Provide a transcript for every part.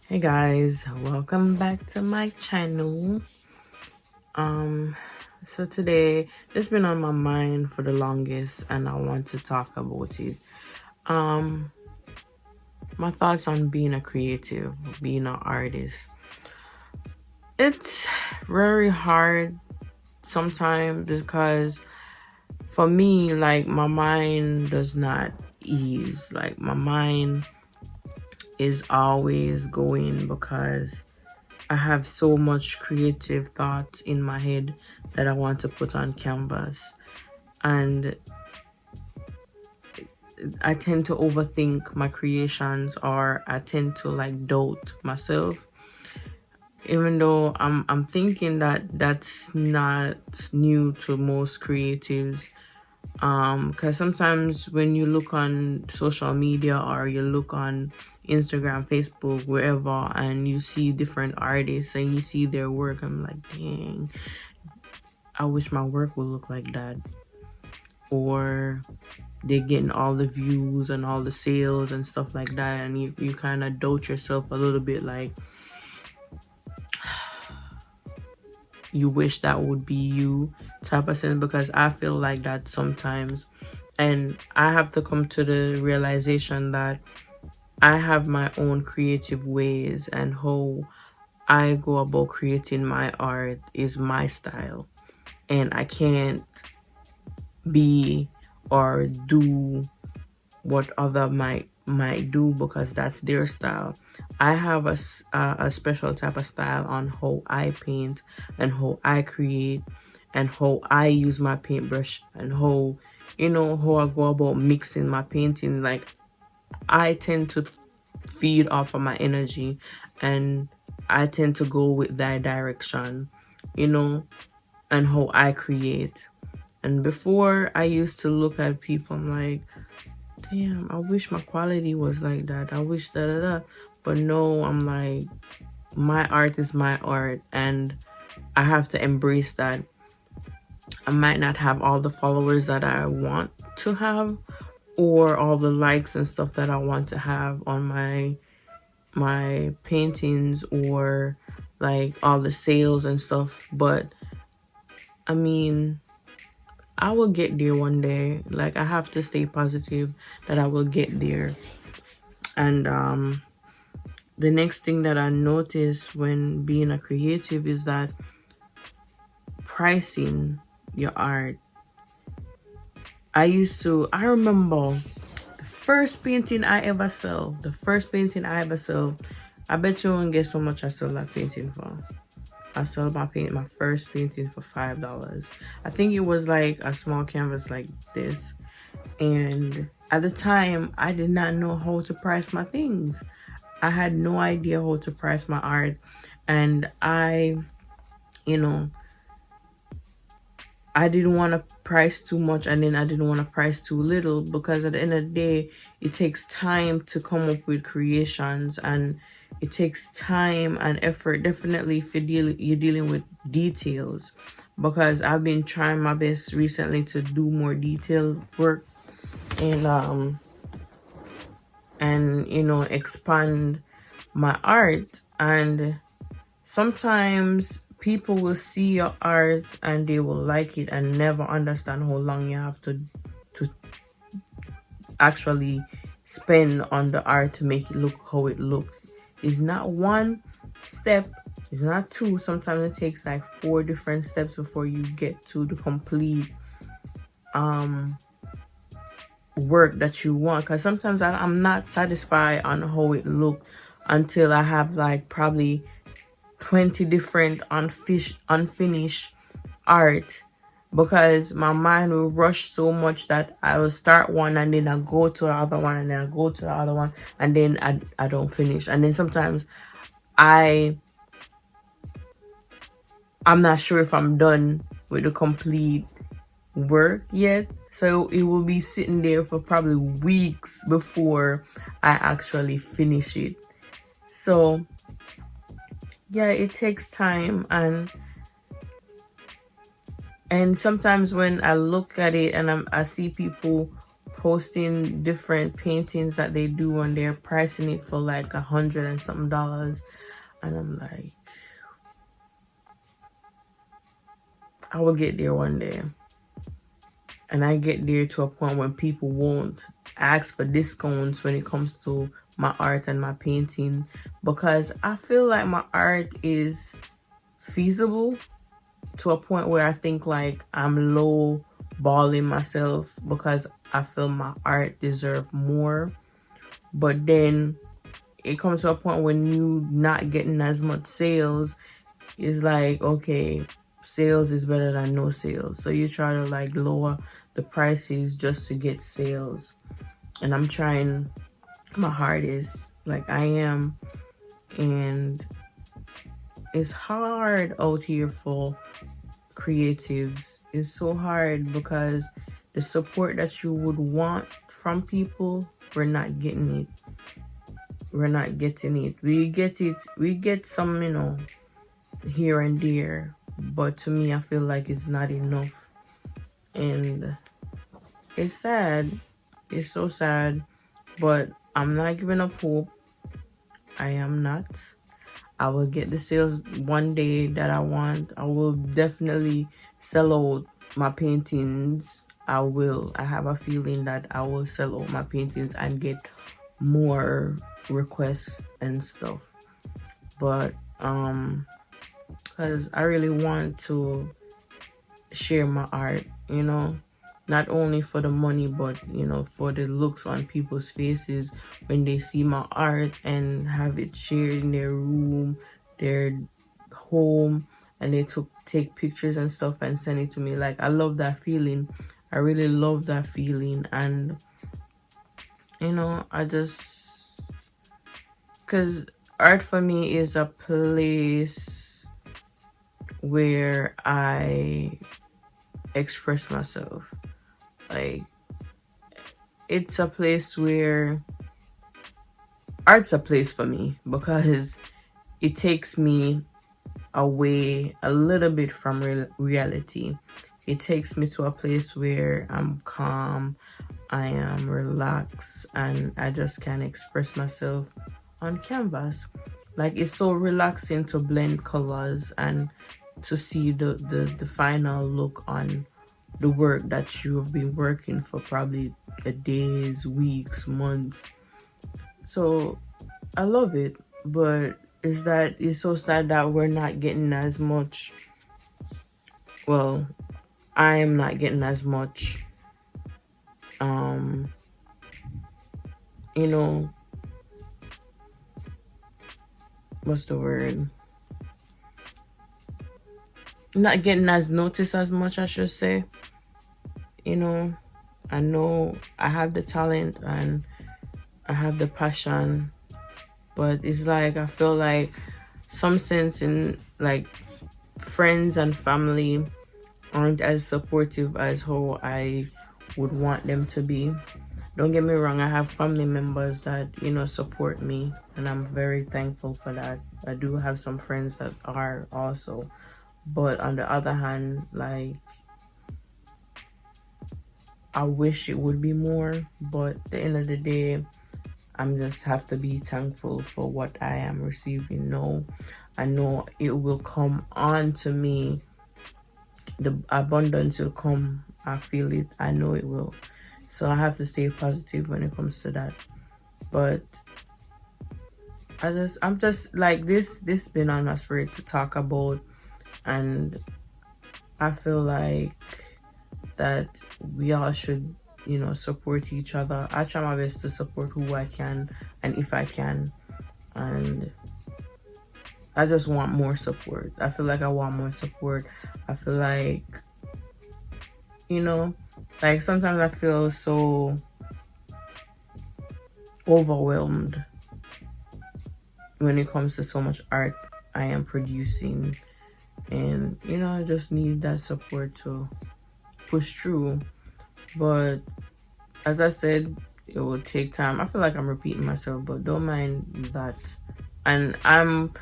Hey guys, welcome back to my channel. So today it's been on my mind for the longest and I want to talk about it. Um my thoughts on being a creative, being an artist. It's very hard sometimes because for me, like, my mind does not ease. Like, my mind is always going because I have so much creative thoughts in my head that I want to put on canvas. And I tend to overthink my creations, or I tend to like doubt myself. Even though I'm thinking that that's not new to most creatives. Because sometimes when you look on social media or you look on Instagram, Facebook, wherever, and you see different artists and you see their work, I'm like, dang, I wish my work would look like that. Or they're getting all the views and all the sales and stuff like that, and you kind of doubt yourself a little bit, like you wish that would be you type of sense. Because I feel like that sometimes, and I have to come to the realization that I have my own creative ways, and how I go about creating my art is my style, and I can't be or do what other might do because that's their style. I have a special type of style on how I paint and how I create and how I use my paintbrush, and how how I go about mixing my painting. Like, I tend to feed off of my energy, and I tend to go with that direction, you know, and how I create. And before, I used to look at people, I'm like, damn, I wish my quality was like that. I wish da da da. But no, I'm like, my art is my art, and I have to embrace that. I might not have all the followers that I want to have, or all the likes and stuff that I want to have on my paintings, or like all the sales and stuff. But I mean, I will get there one day. Like, I have to stay positive that I will get there. And the next thing that I notice when being a creative is that pricing your art. I remember the first painting I ever sell. I bet you won't guess how much I sold that painting for. I sold my first painting for $5. I think it was like a small canvas like this. And at the time, I did not know how to price my things. I had no idea how to price my art. And you know, I didn't want to price too much, and then I didn't want to price too little, because at the end of the day, it takes time to come up with creations, and it takes time and effort, definitely, if you're dealing with details. Because I've been trying my best recently to do more detailed work, and expand my art. And sometimes people will see your art and they will like it and never understand how long you have to actually spend on the art to make it look how it looks. It's not one step, it's not two. Sometimes it takes like 4 different steps before you get to the complete work that you want. Because sometimes I'm not satisfied on how it looked until I have like probably 20 different unfinished art, because my mind will rush so much that I will start one and then I go to the other one and then I go to the other one, and then I don't finish. And then sometimes I'm not sure if I'm done with the complete work yet, so it will be sitting there for probably weeks before I actually finish it. So yeah, it takes time. And sometimes when I look at it and I see people posting different paintings that they do, and they're pricing it for like $100 and something. And I'm like, I will get there one day. And I get there to a point when people won't ask for discounts when it comes to my art and my painting, because I feel like my art is feasible to a point where I think like I'm low balling myself because I feel my art deserve more. But then it comes to a point when you not getting as much sales, it's like, okay, sales is better than no sales. So you try to like lower the prices just to get sales. And I'm trying my hardest, like I am. And it's hard out here for creatives. It's so hard because the support that you would want from people, we're not getting it. We're not getting it. We get some, you know, here and there, but to me I feel like it's not enough. And it's sad. It's so sad. But I'm not giving up hope. I am not. I will get the sales one day that I want. I will definitely sell out my paintings. I will. I have a feeling that I will sell out my paintings and get more requests and stuff. But because I really want to share my art, you know, not only for the money, but you know, for the looks on people's faces when they see my art and have it shared in their room, their home, and they take pictures and stuff and send it to me. Like, I love that feeling. I really love that feeling. And you know, I just, because art for me is a place where I express myself. Like, it's a place where art's a place for me because it takes me away a little bit from reality. It takes me to a place where I'm calm, I am relaxed, and I just can express myself on canvas. Like, it's so relaxing to blend colors and to see the final look on the work that you've been working for probably days, weeks, months. So I love it, but it's so sad that we're not getting as much. Well, I am not getting as much you know, what's the word? Not getting as noticed as much, I should say. You know I have the talent and I have the passion, but it's like I feel like some sense in like friends and family aren't as supportive as how I would want them to be. Don't get me wrong, I have family members that, you know, support me, and I'm very thankful for that. I do have some friends that are also, but on the other hand, like, I wish it would be more, but at the end of the day, I'm just have to be thankful for what I am receiving. No, I know it will come on to me. The abundance will come. I feel it. I know it will. So I have to stay positive when it comes to that. But I'm just like this been on my spirit to talk about, and I feel like that we all should, you know, support each other. I try my best to support who I can and if I can, and I just want more support. I feel like I want more support. I feel like, you know, like sometimes I feel so overwhelmed when it comes to so much art I am producing, and you know, I just need that support to push through. But as I said, it will take time. I feel like I'm repeating myself, but don't mind that. And I'm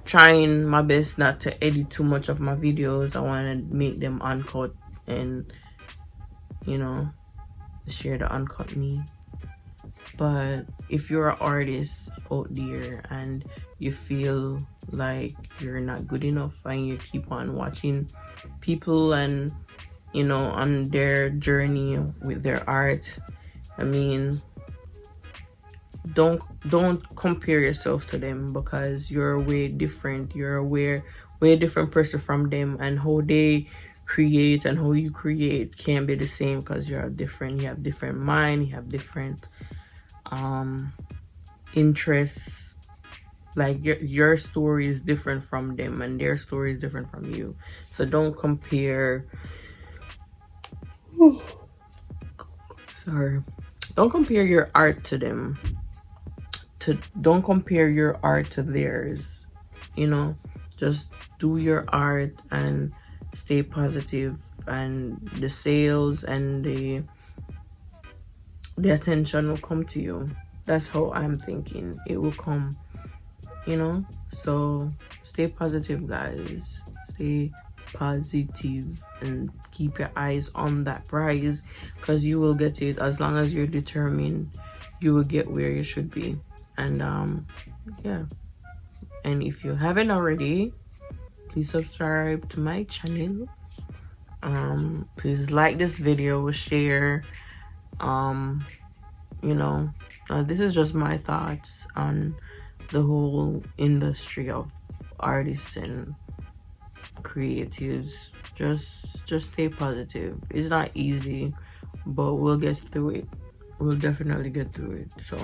trying my best not to edit too much of my videos. I want to make them uncut and, you know, share the uncut me. But if you're an artist out there and you feel like you're not good enough and you keep on watching people and, you know, on their journey with their art, I mean, don't compare yourself to them, because you're way different. You're a way different person from them, and how they create and how you create can't be the same, because you're different. You have different mind, you have different interests. Like your story is different from them and their story is different from you. So don't compare. Sorry, don't compare your art to them. Don't compare your art to theirs. You know, just do your art and stay positive, and the sales and the attention will come to you. That's how I'm thinking. It will come, you know. So stay positive, guys. Stay positive and keep your eyes on that prize, because you will get it. As long as you're determined, you will get where you should be. And yeah, and if you haven't already, please subscribe to my channel. Please like this video, share. You know, this is just my thoughts on the whole industry of artists and creatives. Just stay positive. It's not easy, but we'll get through it. We'll definitely get through it. So